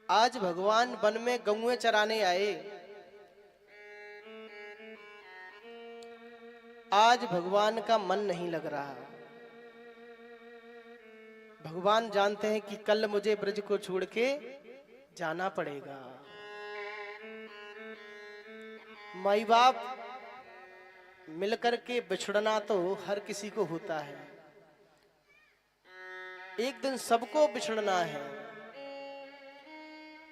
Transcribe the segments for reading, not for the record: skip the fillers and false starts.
आज भगवान वन में गौएं चराने आए। आज भगवान का मन नहीं लग रहा। भगवान जानते हैं कि कल मुझे ब्रज को छोड़ के जाना पड़ेगा। माई बाप मिलकर के बिछड़ना तो हर किसी को होता है। एक दिन सबको बिछड़ना है।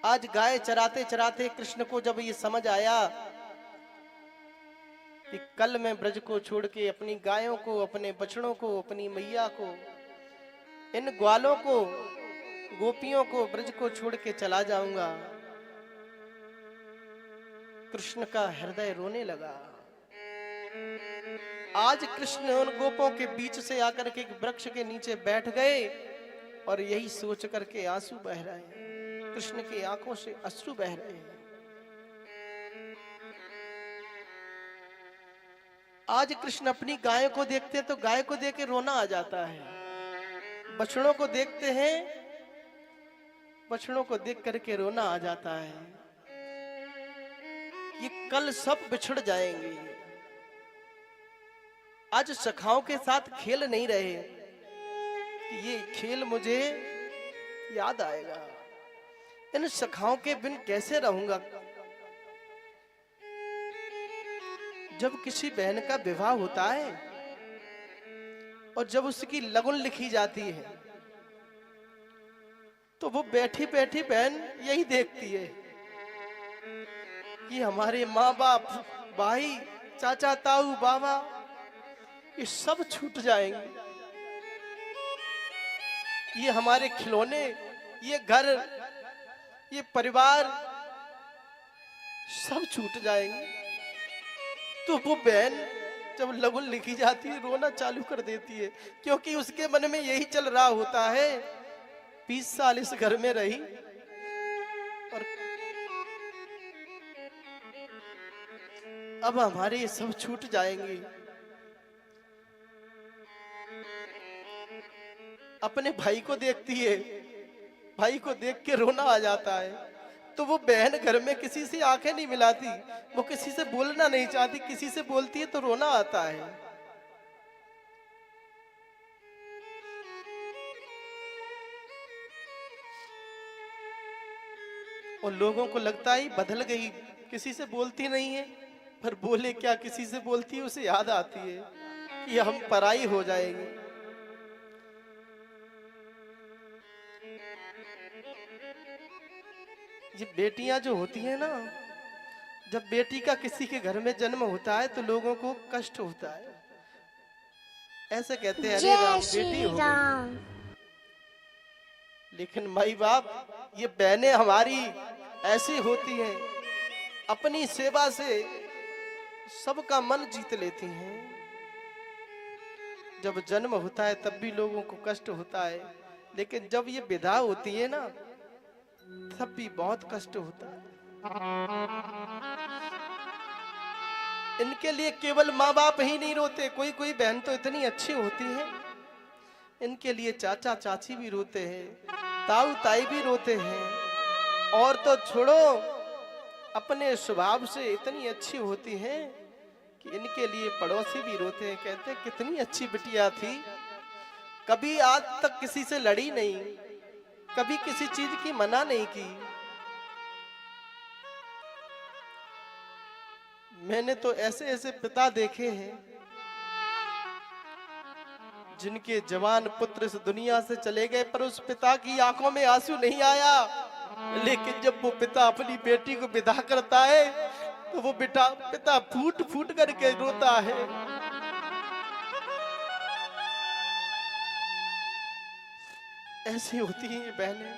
आज गाय चराते चराते कृष्ण को जब ये समझ आया कि कल मैं ब्रज को छोड़ के अपनी गायों को, अपने बछड़ों को, अपनी मैया को, इन ग्वालों को, गोपियों को, ब्रज को छोड़ के चला जाऊंगा, कृष्ण का हृदय रोने लगा। आज कृष्ण उन गोपों के बीच से आकर के एक वृक्ष के नीचे बैठ गए और यही सोच करके आंसू बह रहे हैं। कृष्ण की आंखों से अश्रु बह रहे हैं। आज कृष्ण अपनी गाय को देखते तो गाय को देख के रोना आ जाता है। बछड़ों को देखते हैं, बछड़ों को देख करके रोना आ जाता है। ये कल सब बिछड़ जाएंगे। आज सखाओं के साथ खेल नहीं रहे, ये खेल मुझे याद आएगा। इन सखाओं के बिन कैसे रहूंगा। जब किसी बहन का विवाह होता है और जब उसकी लगन लिखी जाती है तो वो बैठी बैठी बहन यही देखती है कि हमारे माँ बाप, भाई, चाचा, ताऊ, बाबा, ये सब छूट जाएंगे। ये हमारे खिलौने, ये घर, ये परिवार सब छूट जाएंगे। तो वो बहन जब लगन लिखी जाती है रोना चालू कर देती है, क्योंकि उसके मन में यही चल रहा होता है। 20 साल इस घर में रही और अब हमारे ये सब छूट जाएंगे। अपने भाई को देखती है, भाई को देख के रोना आ जाता है। तो वो बहन घर में किसी से आंखें नहीं मिलाती, वो किसी से बोलना नहीं चाहती। किसी से बोलती है तो रोना आता है। और लोगों को लगता है बदल गई, किसी से बोलती नहीं है। पर बोले क्या, किसी से बोलती है उसे याद आती है कि हम पराई हो जाएंगे। ये बेटियां जो होती हैं ना, जब बेटी का किसी के घर में जन्म होता है तो लोगों को कष्ट होता है। ऐसे कहते हैं अरे राम बेटी हो गई। लेकिन माई बाप, ये बहनें हमारी ऐसी होती हैं, अपनी सेवा से सबका मन जीत लेती हैं। जब जन्म होता है तब भी लोगों को कष्ट होता है, लेकिन जब ये विदा होती है ना तब भी बहुत कष्ट होता है। इनके लिए केवल माँ बाप ही नहीं रोते, कोई कोई बहन तो इतनी अच्छी होती है, इनके लिए चाचा चाची भी रोते हैं, ताऊ ताई भी रोते हैं। और तो छोड़ो, अपने स्वभाव से इतनी अच्छी होती हैं कि इनके लिए पड़ोसी भी रोते हैं। कहते हैं कितनी अच्छी बिटिया थी, कभी आज तक किसी से लड़ी नहीं, कभी किसी चीज की मना नहीं की। मैंने तो ऐसे ऐसे पिता देखे हैं जिनके जवान पुत्र इस दुनिया से चले गए, पर उस पिता की आंखों में आंसू नहीं आया। लेकिन जब वो पिता अपनी बेटी को विदा करता है तो वो पिता फूट फूट करके रोता है। ऐसी होती हैं ये बहनें।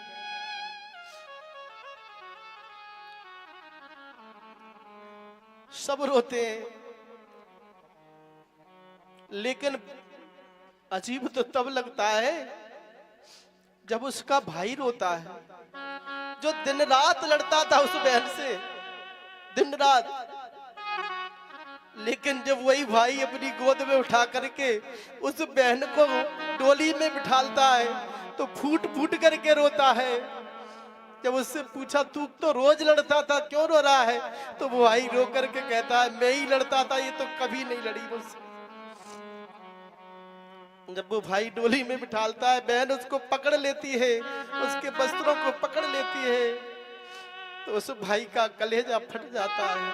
सब रोते हैं, लेकिन अजीब तो तब लगता है जब उसका भाई रोता है, जो दिन रात लड़ता था उस बहन से, दिन रात। लेकिन जब वही भाई अपनी गोद में उठा करके उस बहन को डोली में बिठालता है तो फूट फूट करके रोता है जब उससे पूछा तू तो रोज लड़ता था, क्यों रो रहा है? तो वो भाई रो करके कहता है मैं ही लड़ता था, ये तो कभी नहीं लड़ी मुझसे। जब वो भाई डोली में बिठालता है, बहन उसको पकड़ लेती है, उसके वस्त्रों को पकड़ लेती है, तो उस भाई का कलेजा फट जाता है।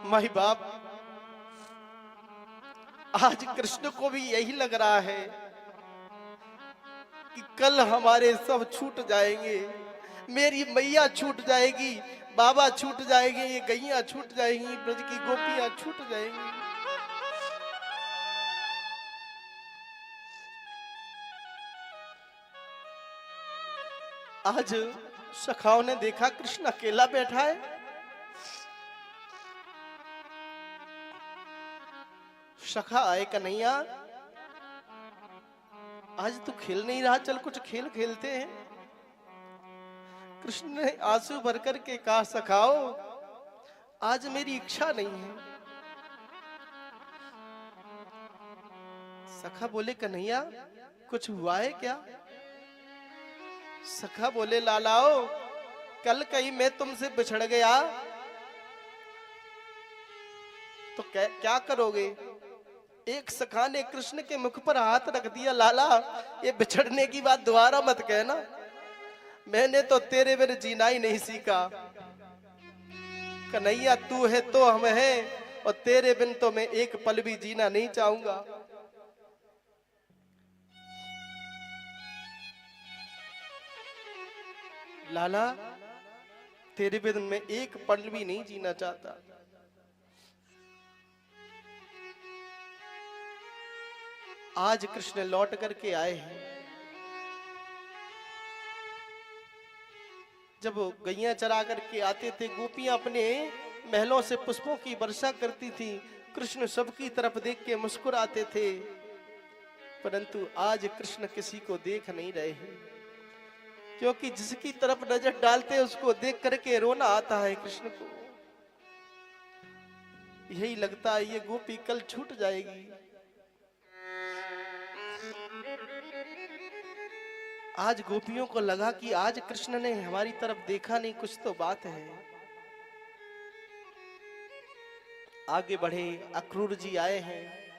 माई बाप, आज कृष्ण को भी यही लग रहा है कि कल हमारे सब छूट जाएंगे, मेरी मैया छूट जाएगी, बाबा छूट जाएंगे, ये गैया छूट जाएंगी, ब्रज की गोपियां छूट जाएंगी। आज सखाओं ने देखा कृष्ण अकेला बैठा है। सखा आए, कन्हैया आज तू खेल नहीं रहा, चल कुछ खेल खेलते हैं। कृष्ण ने आंसू भर कर के कहा, सखाओ आज मेरी इच्छा नहीं है। सखा बोले, कन्हैया कुछ हुआ है क्या? सखा बोले, लालाओ कल कहीं मैं तुमसे बिछड़ गया तो क्या करोगे? एक सखा ने कृष्ण के मुख पर हाथ रख दिया, लाला ये बिछड़ने की बात दोबारा मत कहना, मैंने तो तेरे बिन जीना ही नहीं सीखा। कन्हैया तू है तो हम हैं, और तेरे बिन तो मैं एक पल भी जीना नहीं चाहूंगा। लाला तेरे बिन मैं एक पल भी नहीं जीना चाहता। आज कृष्ण लौट करके आए हैं। जब गैया चरा करके आते थे, गोपियां अपने महलों से पुष्पों की वर्षा करती थी, कृष्ण सबकी तरफ देख के मुस्कुराते थे, परंतु आज कृष्ण किसी को देख नहीं रहे हैं, क्योंकि जिसकी तरफ नजर डालते उसको देख करके रोना आता है कृष्ण को। यही लगता है ये गोपी कल छूट जाएगी। आज गोपियों को लगा कि आज कृष्ण ने हमारी तरफ देखा नहीं, कुछ तो बात है। आगे बढ़े, अक्रूर जी आए हैं।